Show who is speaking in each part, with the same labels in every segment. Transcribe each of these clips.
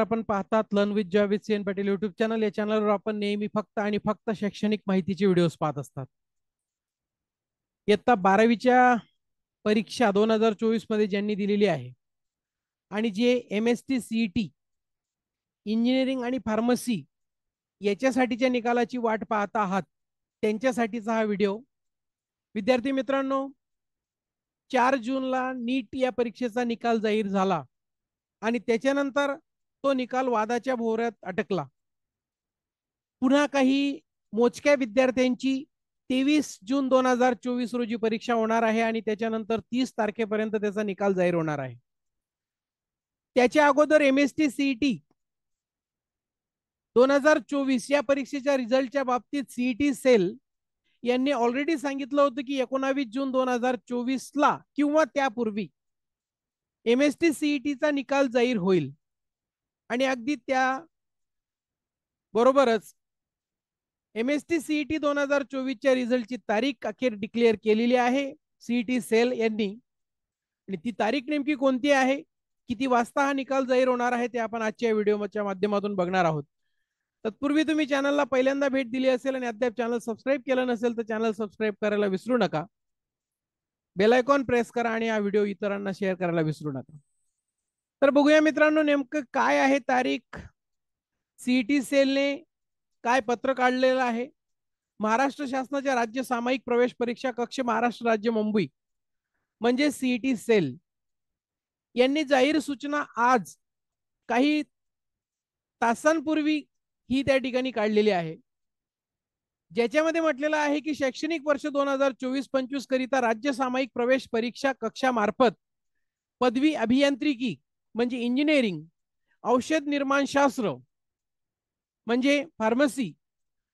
Speaker 1: आपण पाहतात learn with Joy with CN Patil YouTube channel. या चॅनलवर आपण नेहमी फक्त आणि फक्त शैक्षणिक माहितीचे व्हिडिओज पाहत असतात. इयत्ता 12वीच्या परीक्षा 2024 मध्ये ज्यांनी दिलेली आहे आणि जे MST CET इंजिनिअरिंग आणि फार्मसी याच्यासाठीच्या निकालाची वाट पाहत आहात त्यांच्यासाठीचा हा व्हिडिओ. विद्यार्थी मित्रांनो, 4 जूनला नीट या परीक्षेचा निकाल जाहीर झाला आणि त्याच्यानंतर तो निकाल वादाच्या भोवऱ्यात अटकला. पुन्हा काही मोजक्या विद्यार्थ्यांची 23 जून 2024 रोजी परीक्षा होणार आहे आणि त्याच्यानंतर 30 तारखेपर्यंत त्याचा निकाल जाहीर होणार आहे. त्याच्या अगोदर MST CET 2024 या परीक्षेच्या रिझल्टच्या बाबतीत CET सेल यांनी ऑलरेडी सांगितलं होतं की 19 जून 2024 ला किंवा त्यापूर्वी MST CET चा निकाल जाहीर होईल. आणि अगदी त्या बरोबरच MST CET 2024 च्या रिझल्टची तारीख अखेर डिक्लेअर केलेली आहे CET सेल यांनी. आणि ती तारीख नेमकी कोणती आहे, किती वाजता हा निकाल जाहीर होणार आहे ते आपण आजच्या व्हिडिओच्या माध्यमातून बघणार आहोत. तत्पूर्वी तुम्ही चॅनलला पहिल्यांदा भेट दिली असेल आणि अद्याप चॅनल सबस्क्राईब केलं नसेल तर चॅनल सबस्क्राईब करायला विसरू नका. बेल आयकॉन प्रेस करा आणि हा व्हिडिओ इतरांना शेअर करायला विसरू नका. तर बघूया मित्रांनो, नेमकं काय आहे तारीख. CET सेलने काय पत्र काढलेलं आहे. महाराष्ट्र शासनाच्या राज्य सामायिक प्रवेश परीक्षा कक्ष महाराष्ट्र राज्य मुंबई म्हणजे CET सेल यांनी जाहीर सूचना आज काही तासांपूर्वी ही त्या ठिकाणी काढलेली आहे, ज्याच्यामध्ये म्हटलेलं आहे की शैक्षणिक वर्ष 2024-25 करिता राज्य सामायिक प्रवेश परीक्षा कक्षामार्फत पदवी अभियांत्रिकी म्हणजे इंजिनिअरिंग, औषध निर्माण शास्त्र म्हणजे फार्मसी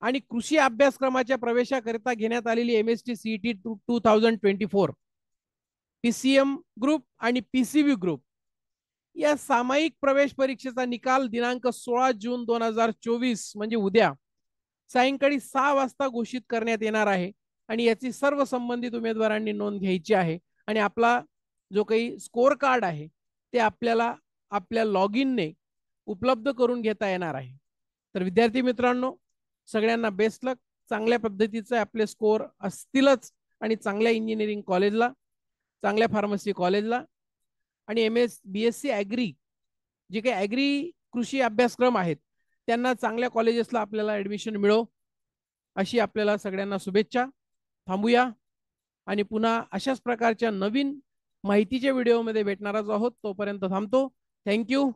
Speaker 1: आणि कृषी अभ्यासक्रमाच्या प्रवेशाकरिता घेण्यात आलेली MST CET 2024 PCM ग्रुप आणि PCB ग्रुप या सामायिक प्रवेश परीक्षेचा निकाल दिनांक 16 जून 2024 म्हणजे उद्या सायंकाळी 6 वाजता घोषित करण्यात येणार आहे. आणि याची सर्व संबंधित उमेदवारांनी नोंद घ्यायची आहे आणि आपला जो काही स्कोर कार्ड आहे ते आपल्याला आपल्या लॉग इनने उपलब्ध करून घेता येणार आहे. तर विद्यार्थी मित्रांनो, सगळ्यांना बेस्ट लक. चांगल्या पद्धतीचे आपले स्कोर असतीलच आणि चांगल्या इंजिनिअरिंग कॉलेजला, चांगल्या फार्मसी कॉलेजला आणि BSc ॲग्री जे काही ॲग्री कृषी अभ्यासक्रम आहेत त्यांना चांगल्या कॉलेजेसला आपल्याला ॲडमिशन मिळो अशी आपल्याला सगळ्यांना शुभेच्छा. थांबूया आणि पुन्हा अशाच प्रकारच्या नवीन माहितीच्या व्हिडिओमध्ये भेटणारच आहोत. तोपर्यंत थांबतो. थँक्यू.